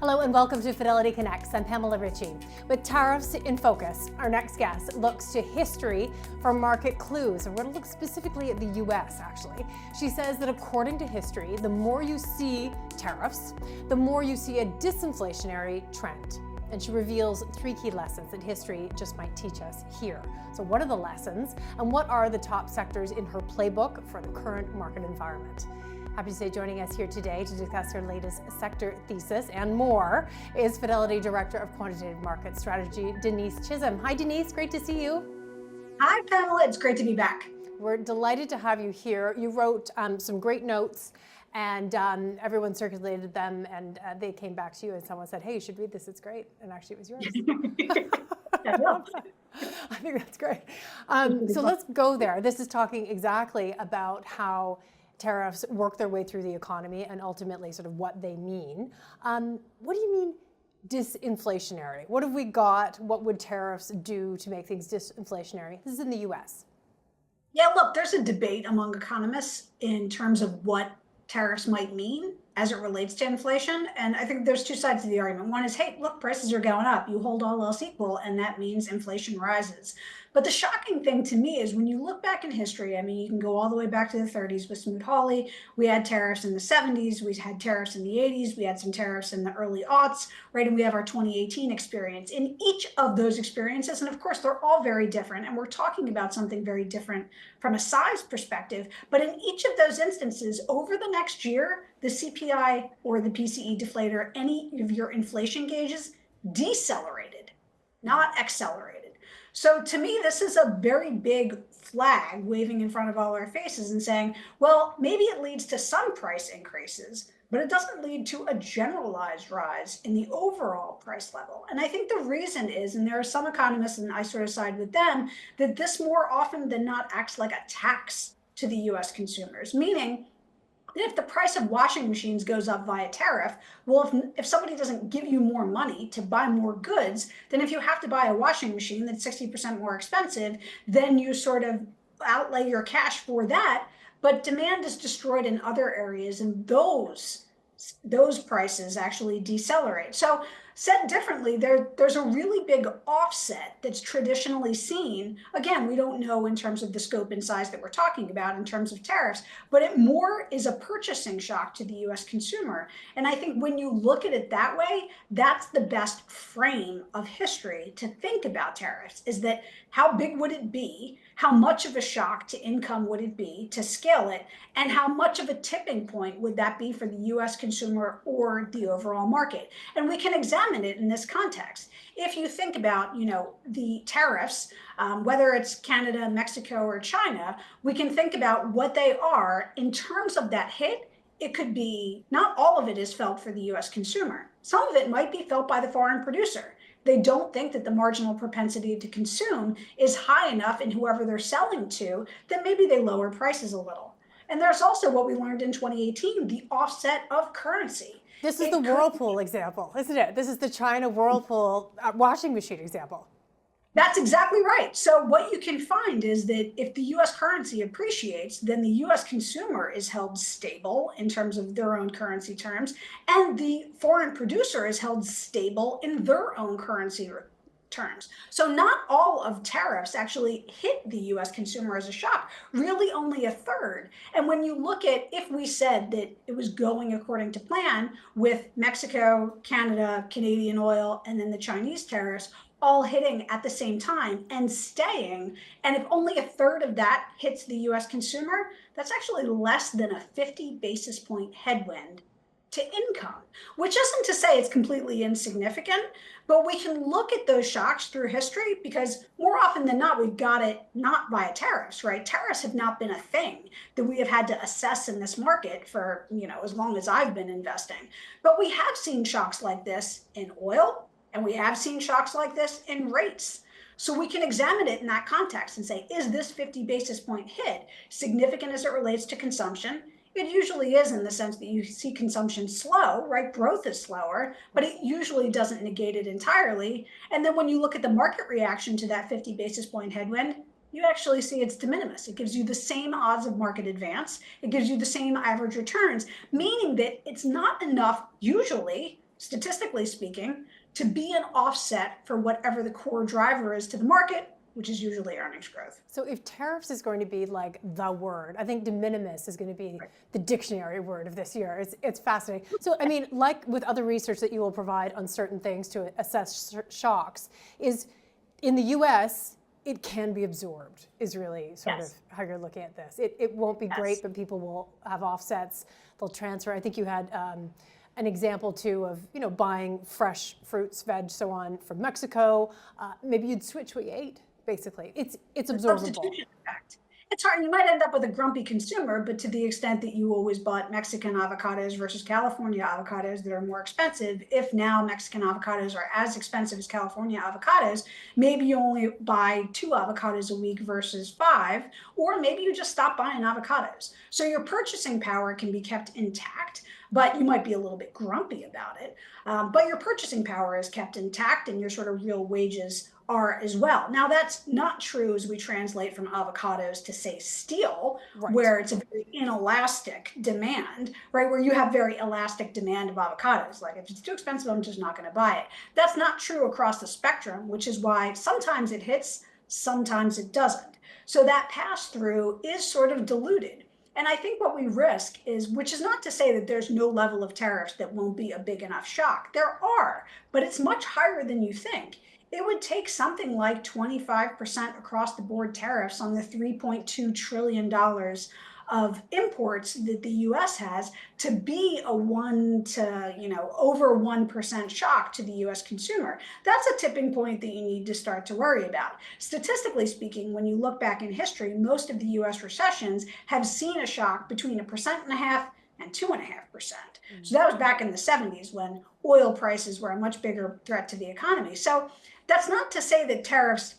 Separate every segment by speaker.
Speaker 1: Hello and welcome to Fidelity Connects. I'm Pamela Ritchie. With tariffs in focus, our next guest looks to history for market clues. And we're going to look specifically at the US, actually. She says that according to history, the more you see tariffs, the more you see a disinflationary trend. And she reveals 3 key lessons that history just might teach us here. So what are the lessons and what are the top sectors in her playbook for the current market environment? Happy to say joining us here today to discuss her latest sector thesis and more is Fidelity Director of Quantitative Market Strategy, Denise Chisholm. Hi, Denise. Great to see you.
Speaker 2: Hi, Pamela. It's great to be back.
Speaker 1: We're delighted to have you here. You wrote some great notes and everyone circulated them and they came back to you and someone said, hey, you should read this. It's great. And actually it was yours. I think that's great. So let's go there. This is talking exactly about how tariffs work their way through the economy and ultimately sort of what they mean. What do you mean disinflationary? What have we got? What would tariffs do to make things disinflationary? This is in the US.
Speaker 2: Yeah, look, there's a debate among economists in terms of what tariffs might mean as it relates to inflation. And I think there's 2 sides to the argument. One is, hey, look, prices are going up. You hold all else equal, and that means inflation rises. But the shocking thing to me is when you look back in history, I mean, you can go all the way back to the 30s with Smoot-Hawley. We had tariffs in the 70s. We had tariffs in the 80s. We had some tariffs in the early aughts, right? And we have our 2018 experience. In each of those experiences, and of course, they're all very different, and we're talking about something very different from a size perspective. But in each of those instances, over the next year, the CPI or the PCE deflator, any of your inflation gauges, decelerated, not accelerated. So to me, this is a very big flag waving in front of all our faces and saying, well, maybe it leads to some price increases, but it doesn't lead to a generalized rise in the overall price level. And I think the reason is, and there are some economists, and I sort of side with them, that this more often than not acts like a tax to the US consumers, meaning if the price of washing machines goes up via tariff, well, if somebody doesn't give you more money to buy more goods, then if you have to buy a washing machine that's 60% more expensive, then you sort of outlay your cash for that. But demand is destroyed in other areas, and those prices actually decelerate. So said differently, there's a really big offset that's traditionally seen. Again, we don't know in terms of the scope and size that we're talking about in terms of tariffs, but it more is a purchasing shock to the US consumer. And I think when you look at it that way, that's the best frame of history to think about tariffs, is that how big would it be? How much of a shock to income would it be to scale it? And how much of a tipping point would that be for the US consumer or the overall market? And we can examine it in this context. If you think about, the tariffs, whether it's Canada, Mexico, or China, we can think about what they are in terms of that hit. It could be, not all of it is felt for the US consumer. Some of it might be felt by the foreign producer. They don't think that the marginal propensity to consume is high enough in whoever they're selling to, that maybe they lower prices a little. And there's also what we learned in 2018, the offset of currency.
Speaker 1: This is the Whirlpool example, isn't it? This is the China Whirlpool washing machine example.
Speaker 2: That's exactly right. So what you can find is that if the US currency appreciates, then the US consumer is held stable in terms of their own currency terms, and the foreign producer is held stable in their own currency terms. So not all of tariffs actually hit the US consumer as a shock, really only a third. And when you look at, if we said that it was going according to plan with Mexico, Canada, Canadian oil, and then the Chinese tariffs, all hitting at the same time and staying, and if only a third of that hits the US consumer, that's actually less than a 50 basis point headwind to income, which isn't to say it's completely insignificant, but we can look at those shocks through history because more often than not, we've got it not via tariffs, right? Tariffs have not been a thing that we have had to assess in this market for, as long as I've been investing. But we have seen shocks like this in oil, and we have seen shocks like this in rates. So we can examine it in that context and say, is this 50 basis point hit significant as it relates to consumption? It usually is, in the sense that you see consumption slow, right? Growth is slower, but it usually doesn't negate it entirely. And then when you look at the market reaction to that 50 basis point headwind, you actually see it's de minimis. It gives you the same odds of market advance. It gives you the same average returns, meaning that it's not enough usually statistically speaking, to be an offset for whatever the core driver is to the market, which is usually earnings growth.
Speaker 1: So if tariffs is going to be like the word, I think de minimis is going to be the dictionary word of this year. It's fascinating. So, I mean, like with other research that you will provide on certain things to assess shocks, is in the US, it can be absorbed, is really sort of how you're looking at this. It won't be great, but people will have offsets. They'll transfer. I think you had an example too of buying fresh fruits, veg, so on from Mexico. Maybe you'd switch what you ate. Basically, it's absorbable.
Speaker 2: Substitution effect. It's hard. You might end up with a grumpy consumer, but to the extent that you always bought Mexican avocados versus California avocados that are more expensive, if now Mexican avocados are as expensive as California avocados, maybe you only buy 2 avocados a week versus 5, or maybe you just stop buying avocados. So your purchasing power can be kept intact, but you might be a little bit grumpy about it. But your purchasing power is kept intact and your sort of real wages are as well. Now, that's not true as we translate from avocados to, say, steel, where it's a very inelastic demand, right? Where you have very elastic demand of avocados. Like, if it's too expensive, I'm just not going to buy it. That's not true across the spectrum, which is why sometimes it hits, sometimes it doesn't. So that pass-through is sort of diluted. And I think what we risk is, which is not to say that there's no level of tariffs that won't be a big enough shock. There are, but it's much higher than you think. It would take something like 25% across the board tariffs on the $3.2 trillion of imports that the US has to be a over 1% shock to the US consumer. That's a tipping point that you need to start to worry about. Statistically speaking, when you look back in history, most of the US recessions have seen a shock between 1.5% and 2.5%. So that was back in the 70s when oil prices were a much bigger threat to the economy. So that's not to say that tariffs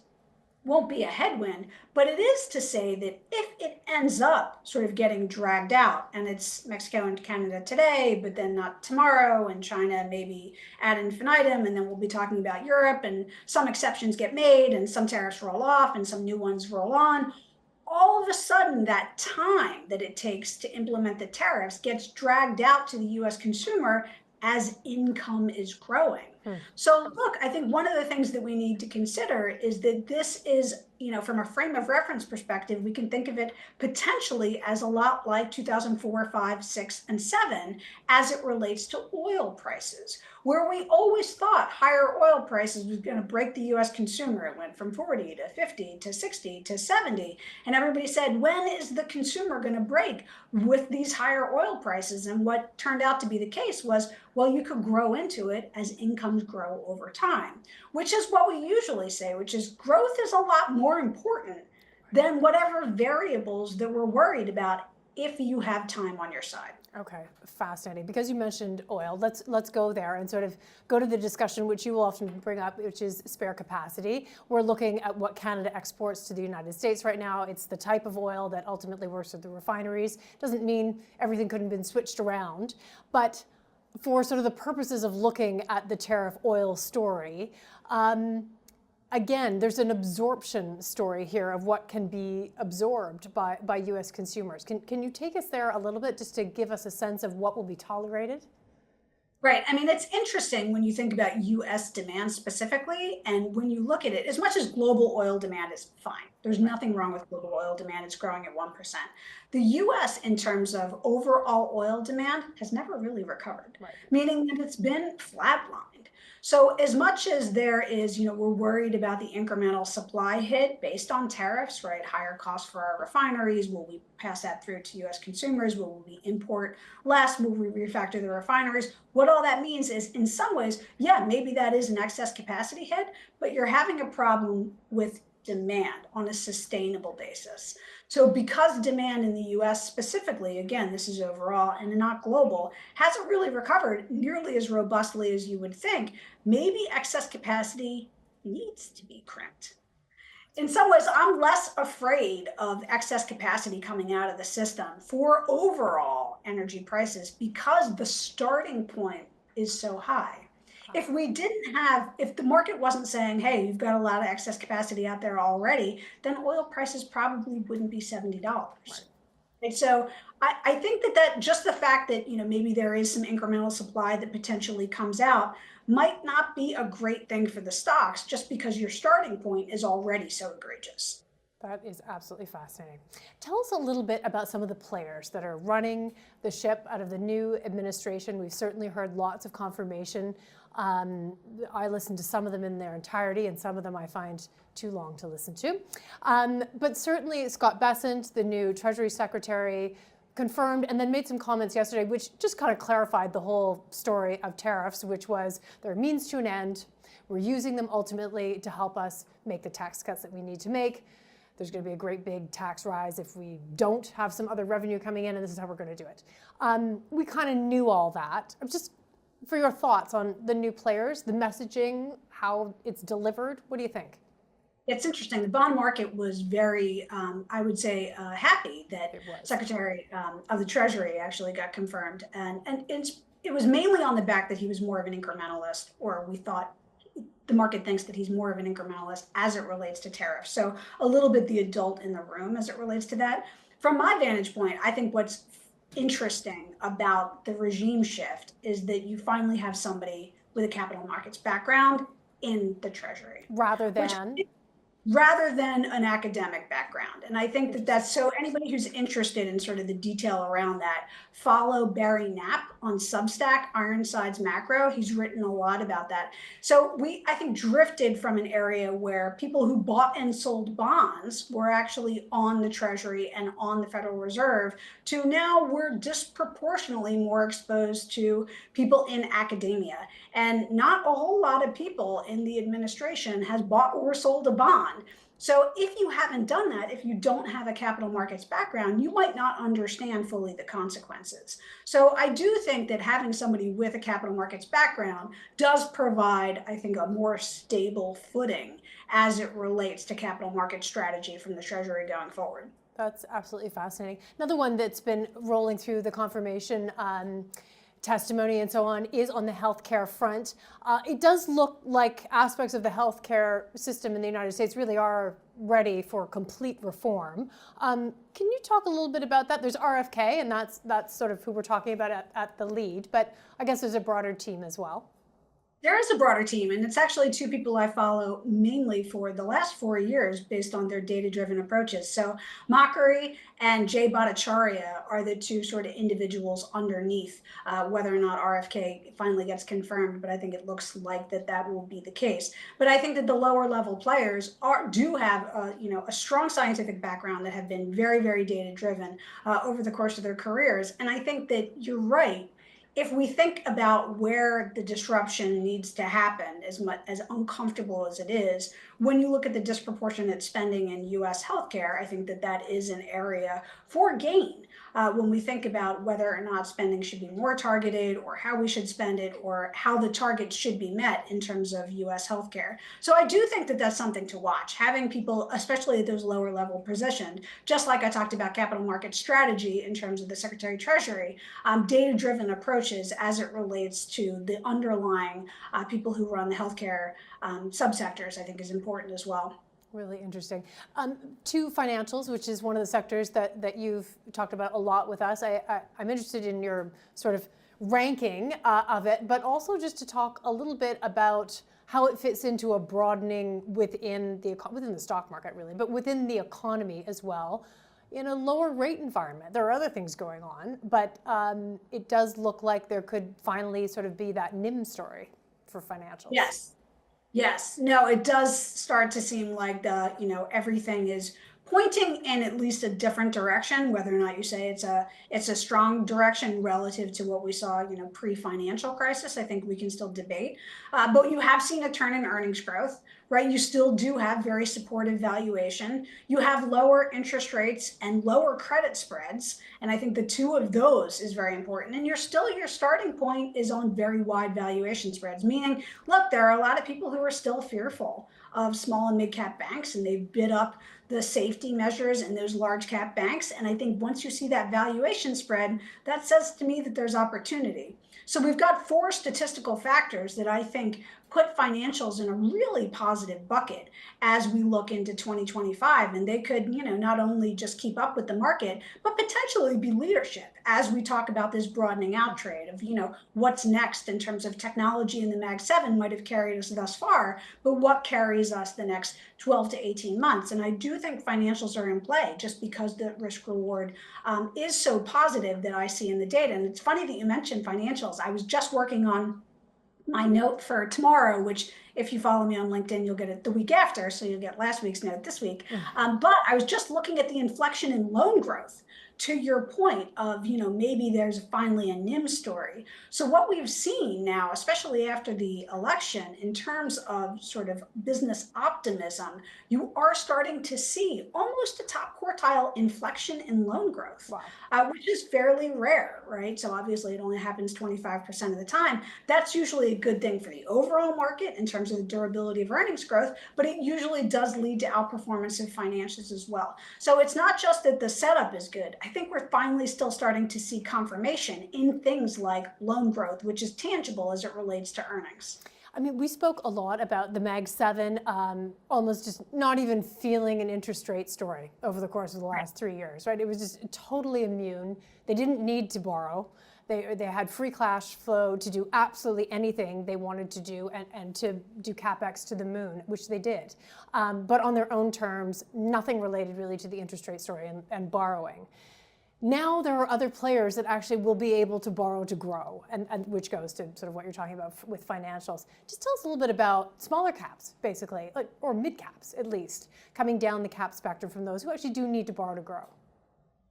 Speaker 2: won't be a headwind, but it is to say that if it ends up sort of getting dragged out, and it's Mexico and Canada today, but then not tomorrow, and China maybe ad infinitum, and then we'll be talking about Europe, and some exceptions get made, and some tariffs roll off, and some new ones roll on. All of a sudden, that time that it takes to implement the tariffs gets dragged out to the US consumer as income is growing. So look, I think one of the things that we need to consider is that this is, from a frame of reference perspective, we can think of it potentially as a lot like 2004, 5, 6, and 7 as it relates to oil prices, where we always thought higher oil prices was going to break the US consumer. It went from 40 to 50 to 60 to 70. And everybody said, when is the consumer going to break with these higher oil prices? And what turned out to be the case was, well, you could grow into it as incomes grow over time, which is what we usually say, which is growth is a lot more important than whatever variables that we're worried about if you have time on your side.
Speaker 1: Okay, fascinating. Because you mentioned oil, let's go there and sort of go to the discussion which you will often bring up, which is spare capacity. We're looking at what Canada exports to the United States right now. It's the type of oil that ultimately works at the refineries. Doesn't mean everything couldn't have been switched around, but for sort of the purposes of looking at the tariff oil story, again, there's an absorption story here of what can be absorbed by US consumers. Can you take us there a little bit just to give us a sense of what will be tolerated?
Speaker 2: Right. I mean, it's interesting when you think about US demand specifically, and when you look at it, as much as global oil demand is fine, there's nothing wrong with global oil demand, it's growing at 1%. The US, in terms of overall oil demand, has never really recovered, meaning that it's been flatlined. So as much as there is, we're worried about the incremental supply hit based on tariffs, right? Higher costs for our refineries. Will we pass that through to US consumers? Will we import less? Will we refactor the refineries? What all that means is, in some ways, yeah, maybe that is an excess capacity hit, but you're having a problem with demand on a sustainable basis. So because demand in the US specifically, again, this is overall and not global, hasn't really recovered nearly as robustly as you would think, maybe excess capacity needs to be crimped. In some ways, I'm less afraid of excess capacity coming out of the system for overall energy prices because the starting point is so high. If the market wasn't saying, hey, you've got a lot of excess capacity out there already, then oil prices probably wouldn't be $70. And so I think that just the fact that, maybe there is some incremental supply that potentially comes out might not be a great thing for the stocks just because your starting point is already so egregious.
Speaker 1: That is absolutely fascinating. Tell us a little bit about some of the players that are running the ship out of the new administration. We've certainly heard lots of confirmation. I listened to some of them in their entirety, and some of them I find too long to listen to. But certainly Scott Bessent, the new Treasury Secretary, confirmed and then made some comments yesterday which just kind of clarified the whole story of tariffs, which was they're a means to an end. We're using them ultimately to help us make the tax cuts that we need to make. There's going to be a great big tax rise if we don't have some other revenue coming in, and this is how we're going to do it. We kind of knew all that. Just for your thoughts on the new players, the messaging, how it's delivered, what do you think?
Speaker 2: It's interesting. The bond market was very, I would say, happy that Secretary of the Treasury actually got confirmed. And it was mainly on the back that he was more of an incrementalist, or we thought the market thinks that he's more of an incrementalist as it relates to tariffs. So a little bit the adult in the room as it relates to that. From my vantage point, I think what's interesting about the regime shift is that you finally have somebody with a capital markets background in the Treasury. Rather than an academic background. And I think that that's so anybody who's interested in sort of the detail around that, follow Barry Knapp on Substack, Ironsides Macro. He's written a lot about that. So we, I think, drifted from an area where people who bought and sold bonds were actually on the Treasury and on the Federal Reserve to now we're disproportionately more exposed to people in academia. And not a whole lot of people in the administration has bought or sold a bond. So if you haven't done that, if you don't have a capital markets background, you might not understand fully the consequences. So I do think that having somebody with a capital markets background does provide, I think, a more stable footing as it relates to capital market strategy from the Treasury going forward.
Speaker 1: That's absolutely fascinating. Another one that's been rolling through the confirmation testimony and so on is on the healthcare front. It does look like aspects of the healthcare system in the United States really are ready for complete reform. Can you talk a little bit about that? There's RFK, and that's sort of who we're talking about at the lead, but I guess there's a broader team as well.
Speaker 2: There is a broader team, and it's actually two people I follow mainly for the last 4 years based on their data-driven approaches. So Mockery and Jay Bhattacharya are the two sort of individuals underneath whether or not RFK finally gets confirmed, but I think it looks like that will be the case. But I think that the lower level players do have a strong scientific background that have been very, very data-driven over the course of their careers. And I think that you're right. If we think about where the disruption needs to happen, as uncomfortable as it is, when you look at the disproportionate spending in U.S. healthcare, I think that is an area for gain. When we think about whether or not spending should be more targeted, or how we should spend it, or how the targets should be met in terms of U.S. healthcare. So I do think that that's something to watch. Having people, especially at those lower level positioned, just like I talked about capital market strategy in terms of the Secretary of Treasury, data-driven approaches as it relates to the underlying people who run the healthcare subsectors, I think is important as well.
Speaker 1: Really interesting. To financials, which is one of the sectors that you've talked about a lot with us. I'm interested in your sort of ranking of it, but also just to talk a little bit about how it fits into a broadening within the stock market, really, but within the economy as well. In a lower rate environment, there are other things going on, but it does look like there could finally sort of be that NIM story for financials.
Speaker 2: Yes. No, it does start to seem like everything is pointing in at least a different direction. Whether or not you say it's a strong direction relative to what we saw, pre-financial crisis, I think we can still debate. But you have seen a turn in earnings growth, right? You still do have very supportive valuation. You have lower interest rates and lower credit spreads, and I think the two of those is very important. And your starting point is on very wide valuation spreads, meaning, look, there are a lot of people who are still fearful of small and mid cap banks, and they've bid up the safety measures in those large cap banks. And I think once you see that valuation spread, that says to me that there's opportunity. So we've got 4 statistical factors that I think put financials in a really positive bucket as we look into 2025. And they could, not only just keep up with the market, but potentially be leadership as we talk about this broadening out trade of, what's next in terms of technology. In the Mag 7 might have carried us thus far, but what carries us the next 12 to 18 months? And I do think financials are in play just because the risk reward is so positive that I see in the data. And it's funny that you mentioned financials. I was just working on my note for tomorrow, which if you follow me on LinkedIn, you'll get it the week after. So you'll get last week's note this week. But I was just looking at the inflection in loan growth, to your point of, maybe there's finally a NIM story. So what we've seen now, especially after the election, in terms of sort of business optimism, you are starting to see almost a top quartile inflection in loan growth, which is fairly rare, right? So obviously it only happens 25% of the time. That's usually a good thing for the overall market in terms of the durability of earnings growth, but it usually does lead to outperformance of financials as well. So it's not just that the setup is good. I think we're finally still starting to see confirmation in things like loan growth, which is tangible as it relates to earnings.
Speaker 1: I mean, we spoke a lot about the Mag 7 almost just not even feeling an interest rate story over the course of the last 3 years, right? It was just totally immune. They didn't need to borrow. They had free cash flow to do absolutely anything they wanted to do and to do CapEx to the moon, which they did. But on their own terms, nothing related really to the interest rate story and borrowing. Now there are other players that actually will be able to borrow to grow, and which goes to sort of what you're talking about with financials. Just tell us a little bit about smaller caps, basically, or mid caps at least, coming down the cap spectrum from those who actually do need to borrow to grow.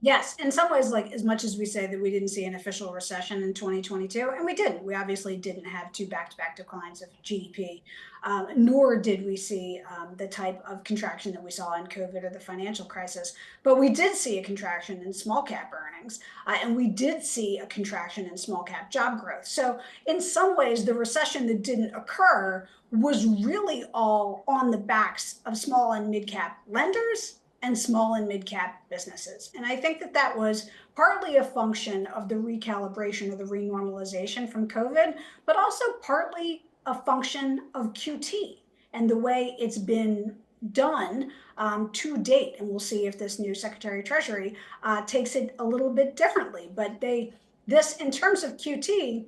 Speaker 2: Yes, in some ways, like as much as we say that we didn't see an official recession in 2022, and we didn't. We obviously didn't have two back-to-back declines of GDP, nor did we see the type of contraction that we saw in COVID or the financial crisis. But we did see a contraction in small cap earnings, and we did see a contraction in small cap job growth. So in some ways, the recession that didn't occur was really all on the backs of small and mid cap lenders and small and mid-cap businesses. And I think that that was partly a function of the recalibration or the renormalization from COVID, but also partly a function of QT and the way it's been done to date. And we'll see if this new Secretary of Treasury takes it a little bit differently. But this in terms of QT,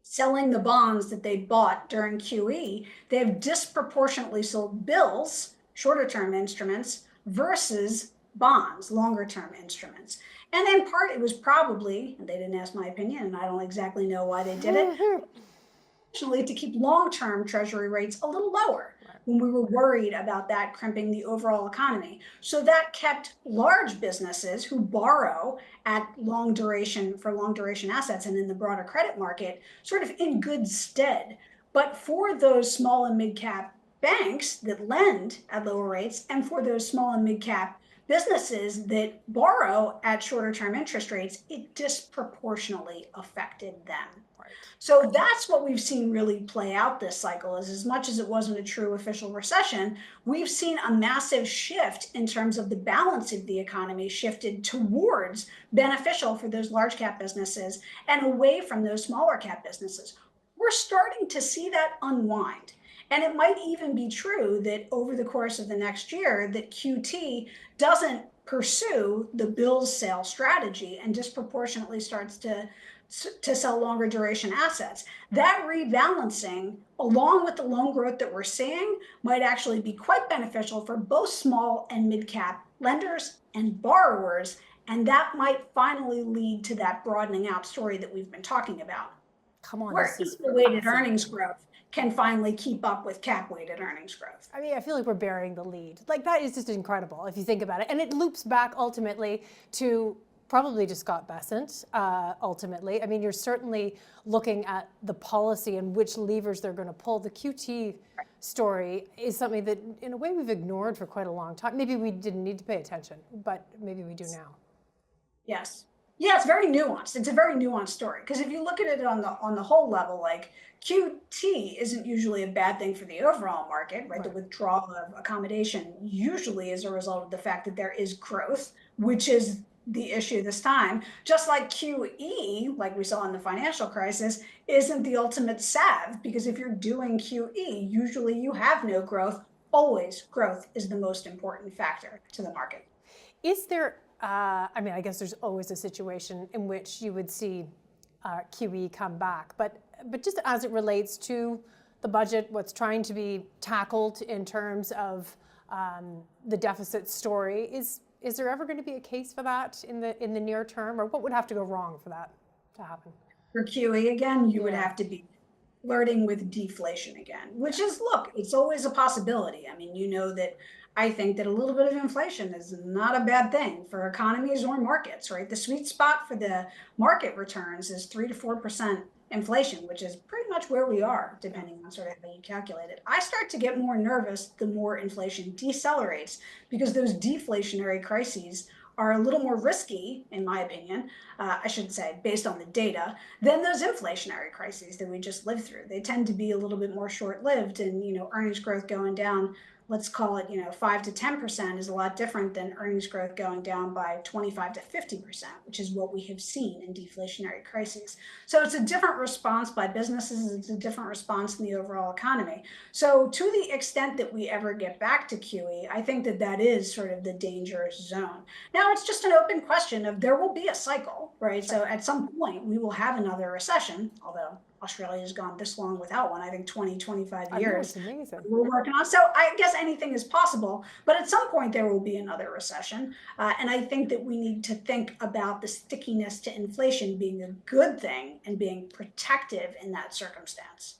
Speaker 2: selling the bonds that they bought during QE, they have disproportionately sold bills, shorter term instruments, versus bonds, longer term instruments. And in part, it was probably, and they didn't ask my opinion, and I don't exactly know why they did it, actually to keep long-term treasury rates a little lower when we were worried about that crimping the overall economy. So that kept large businesses who borrow at long duration for long duration assets and in the broader credit market sort of in good stead. But for those small and mid-cap banks that lend at lower rates, and for those small and mid-cap businesses that borrow at shorter term interest rates, it disproportionately affected them. So that's what we've seen really play out this cycle, is as much as it wasn't a true official recession, we've seen a massive shift in terms of the balance of the economy shifted towards beneficial for those large cap businesses and away from those smaller cap businesses. We're starting to see that unwind. And it might even be true that over the course of the next year that QT doesn't pursue the bills sale strategy and disproportionately starts to sell longer duration assets. That rebalancing, along with the loan growth that we're seeing, might actually be quite beneficial for both small and mid-cap lenders and borrowers. And that might finally lead to that broadening out story that we've been talking about.
Speaker 1: Come on,
Speaker 2: where equal-weighted earnings growth can finally keep up with cap-weighted earnings growth.
Speaker 1: I mean, I feel like we're burying the lead. Like, that is just incredible if you think about it. And it loops back ultimately to probably to Scott Bessent, ultimately. I mean, you're certainly looking at the policy and which levers they're going to pull. The QT story is something that, in a way, we've ignored for quite a long time. Maybe we didn't need to pay attention, but maybe we do now.
Speaker 2: Yes. Yeah, it's very nuanced. It's a very nuanced story, because if you look at it on the whole level, like QT isn't usually a bad thing for the overall market, right? The withdrawal of accommodation usually is a result of the fact that there is growth, which is the issue this time, just like QE, like we saw in the financial crisis, isn't the ultimate salve, because if you're doing QE, usually you have no growth. Always growth is the most important factor to the market.
Speaker 1: Is there, I mean, I guess there's always a situation in which you would see QE come back, but just as it relates to the budget, what's trying to be tackled in terms of the deficit story, is there ever going to be a case for that in the near term, or what would have to go wrong for that to happen?
Speaker 2: For QE again, you would have to be flirting with deflation again, which is, look, it's always a possibility. I mean, you know that I think that a little bit of inflation is not a bad thing for economies or markets, right? The sweet spot for the market returns is 3 to 4% inflation, which is pretty much where we are, depending on sort of how you calculate it. I start to get more nervous the more inflation decelerates, because those deflationary crises are a little more risky, in my opinion, I should say, based on the data, than those inflationary crises that we just lived through. They tend to be a little bit more short-lived, and earnings growth going down, let's call it 5 to 10%, is a lot different than earnings growth going down by 25 to 50%, which is what we have seen in deflationary crises. So it's a different response by businesses. It's a different response in the overall economy. So to the extent that we ever get back to QE, I think that that is sort of the dangerous zone. Now, it's just an open question of, there will be a cycle, right? So at some point we will have another recession, although Australia has gone this long without one, I think 20, 25 years.
Speaker 1: It's amazing.
Speaker 2: We're working on. So I guess anything is possible, but at some point there will be another recession. And I think that we need to think about the stickiness to inflation being a good thing and being protective in that circumstance.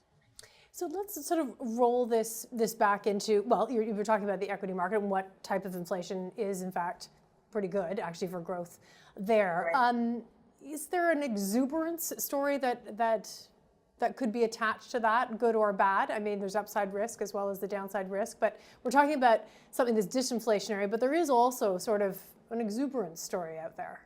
Speaker 1: So let's sort of roll this back into, well, you were talking about the equity market and what type of inflation is in fact pretty good actually for growth there.
Speaker 2: Right.
Speaker 1: Is there an exuberance story that could be attached to that, good or bad? I mean, there's upside risk as well as the downside risk, but we're talking about something that's disinflationary, but there is also sort of an exuberance story out there.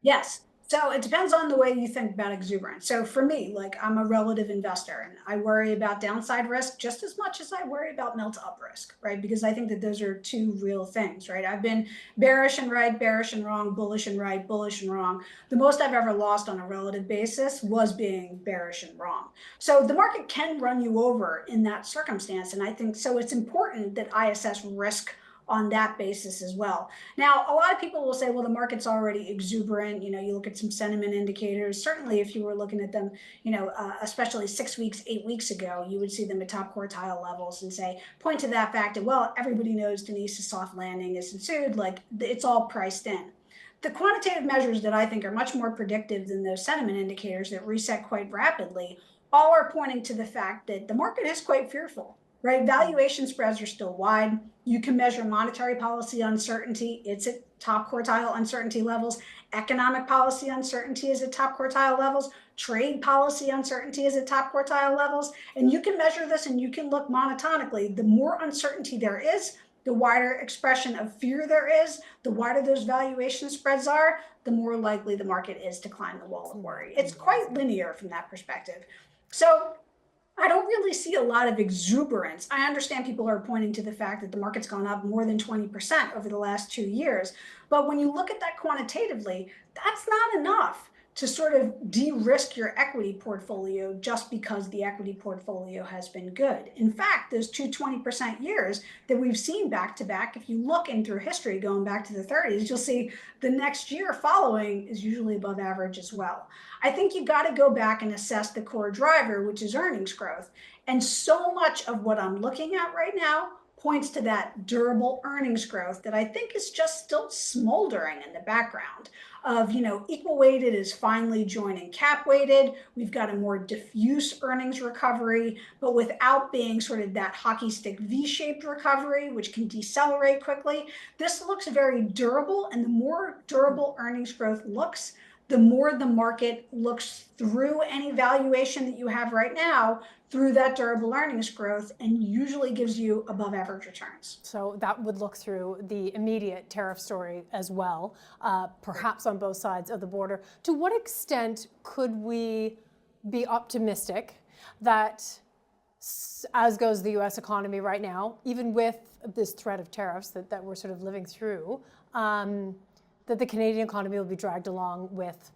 Speaker 2: Yes. So it depends on the way you think about exuberance. So for me, like, I'm a relative investor and I worry about downside risk just as much as I worry about melt up risk, right? Because I think that those are two real things, right? I've been bearish and right, bearish and wrong, bullish and right, bullish and wrong. The most I've ever lost on a relative basis was being bearish and wrong. So the market can run you over in that circumstance. And I think so it's important that I assess risk on that basis as well. Now, a lot of people will say, well, the market's already exuberant. You look at some sentiment indicators. Certainly, if you were looking at them, especially 6 weeks, 8 weeks ago, you would see them at top quartile levels and point to that fact that, well, everybody knows Denise's soft landing is ensued. Like, it's all priced in. The quantitative measures that I think are much more predictive than those sentiment indicators that reset quite rapidly all are pointing to the fact that the market is quite fearful. Right? Valuation spreads are still wide. You can measure monetary policy uncertainty. It's at top quartile uncertainty levels. Economic policy uncertainty is at top quartile levels. Trade policy uncertainty is at top quartile levels. And you can measure this and you can look monotonically. The more uncertainty there is, the wider expression of fear there is, the wider those valuation spreads are, the more likely the market is to climb the wall of worry. It's quite linear from that perspective. So I don't really see a lot of exuberance. I understand people are pointing to the fact that the market's gone up more than 20% over the last 2 years. But when you look at that quantitatively, that's not enough to sort of de-risk your equity portfolio just because the equity portfolio has been good. In fact, those 20% years that we've seen back to back, if you look in through history going back to the 30s, you'll see the next year following is usually above average as well. I think you got to go back and assess the core driver, which is earnings growth. And so much of what I'm looking at right now points to that durable earnings growth that I think is just still smoldering in the background of, equal weighted is finally joining cap weighted. We've got a more diffuse earnings recovery, but without being sort of that hockey stick V-shaped recovery, which can decelerate quickly. This looks very durable, and the more durable earnings growth looks, the more the market looks through any valuation that you have right now through that durable earnings growth and usually gives you above average returns.
Speaker 1: So that would look through the immediate tariff story as well, perhaps on both sides of the border. To what extent could we be optimistic that, as goes the US economy right now, even with this threat of tariffs that we're sort of living through, that the Canadian economy will be dragged along with,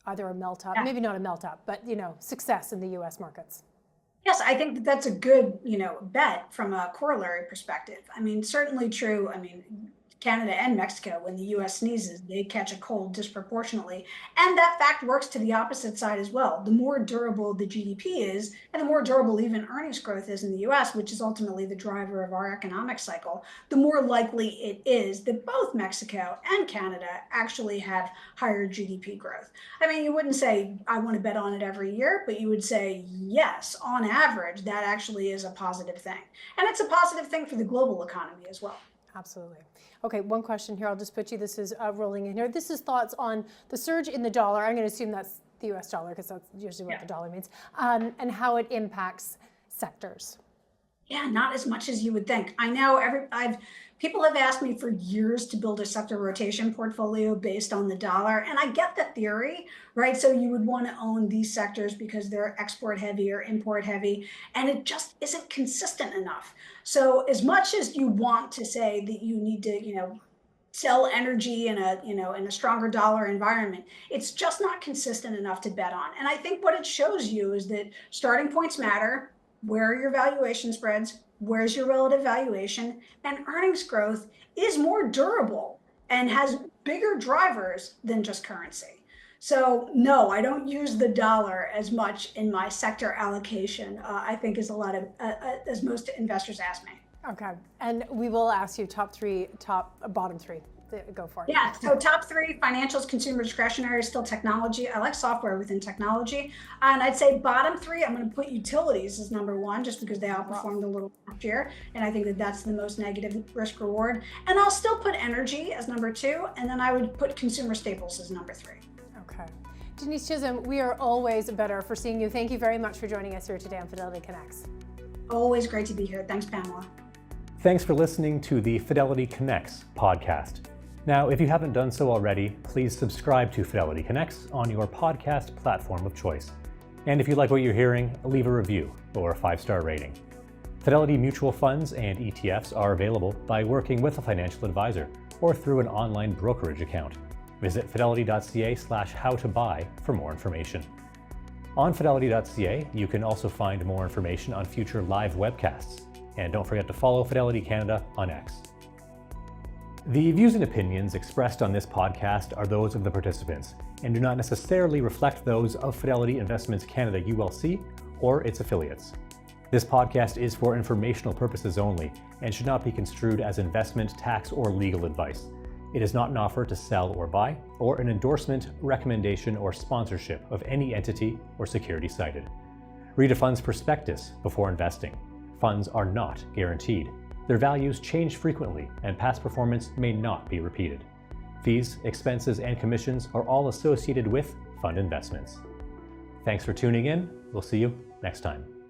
Speaker 1: either a melt up, maybe not a melt up, but, success in the US markets?
Speaker 2: Yes, I think that that's a good, bet from a corollary perspective. I mean, certainly true. I mean, Canada and Mexico, when the US sneezes, they catch a cold disproportionately. And that fact works to the opposite side as well. The more durable the GDP is, and the more durable even earnings growth is in the US, which is ultimately the driver of our economic cycle, the more likely it is that both Mexico and Canada actually have higher GDP growth. I mean, you wouldn't say, I want to bet on it every year, but you would say, yes, on average, that actually is a positive thing. And it's a positive thing for the global economy as well.
Speaker 1: Absolutely. Okay, one question here. I'll just put you, this is rolling in here. This is thoughts on the surge in the dollar. I'm going to assume that's the US dollar because that's usually what the dollar means, and how it impacts sectors.
Speaker 2: Yeah, not as much as you would think. I know people have asked me for years to build a sector rotation portfolio based on the dollar. And I get the theory, right? So you would want to own these sectors because they're export heavy or import heavy, and it just isn't consistent enough. So as much as you want to say that you need to, sell energy in a stronger dollar environment, it's just not consistent enough to bet on. And I think what it shows you is that starting points matter. Where are your valuation spreads? Where's your relative valuation? And earnings growth is more durable and has bigger drivers than just currency. So no, I don't use the dollar as much in my sector allocation, I think is a lot of, as most investors ask me.
Speaker 1: Okay, and we will ask you bottom three. Go for it.
Speaker 2: Yeah, so top three: financials, consumer discretionary, still technology. I like software within technology. And I'd say bottom three, I'm going to put utilities as number one, just because they outperformed a little last year. And I think that that's the most negative risk reward. And I'll still put energy as number two. And then I would put consumer staples as number three.
Speaker 1: Okay. Denise Chisholm, we are always better for seeing you. Thank you very much for joining us here today on Fidelity Connects.
Speaker 2: Always great to be here. Thanks, Pamela.
Speaker 3: Thanks for listening to the Fidelity Connects podcast. Now, if you haven't done so already, please subscribe to Fidelity Connects on your podcast platform of choice. And if you like what you're hearing, leave a review or a 5-star rating. Fidelity mutual funds and ETFs are available by working with a financial advisor or through an online brokerage account. Visit fidelity.ca/howtobuy for more information. On fidelity.ca, you can also find more information on future live webcasts. And don't forget to follow Fidelity Canada on X. The views and opinions expressed on this podcast are those of the participants and do not necessarily reflect those of Fidelity Investments Canada ULC or its affiliates. This podcast is for informational purposes only and should not be construed as investment, tax, or legal advice. It is not an offer to sell or buy, or an endorsement, recommendation, or sponsorship of any entity or security cited. Read a fund's prospectus before investing. Funds are not guaranteed. Their values change frequently, and past performance may not be repeated. Fees, expenses, and commissions are all associated with fund investments. Thanks for tuning in. We'll see you next time.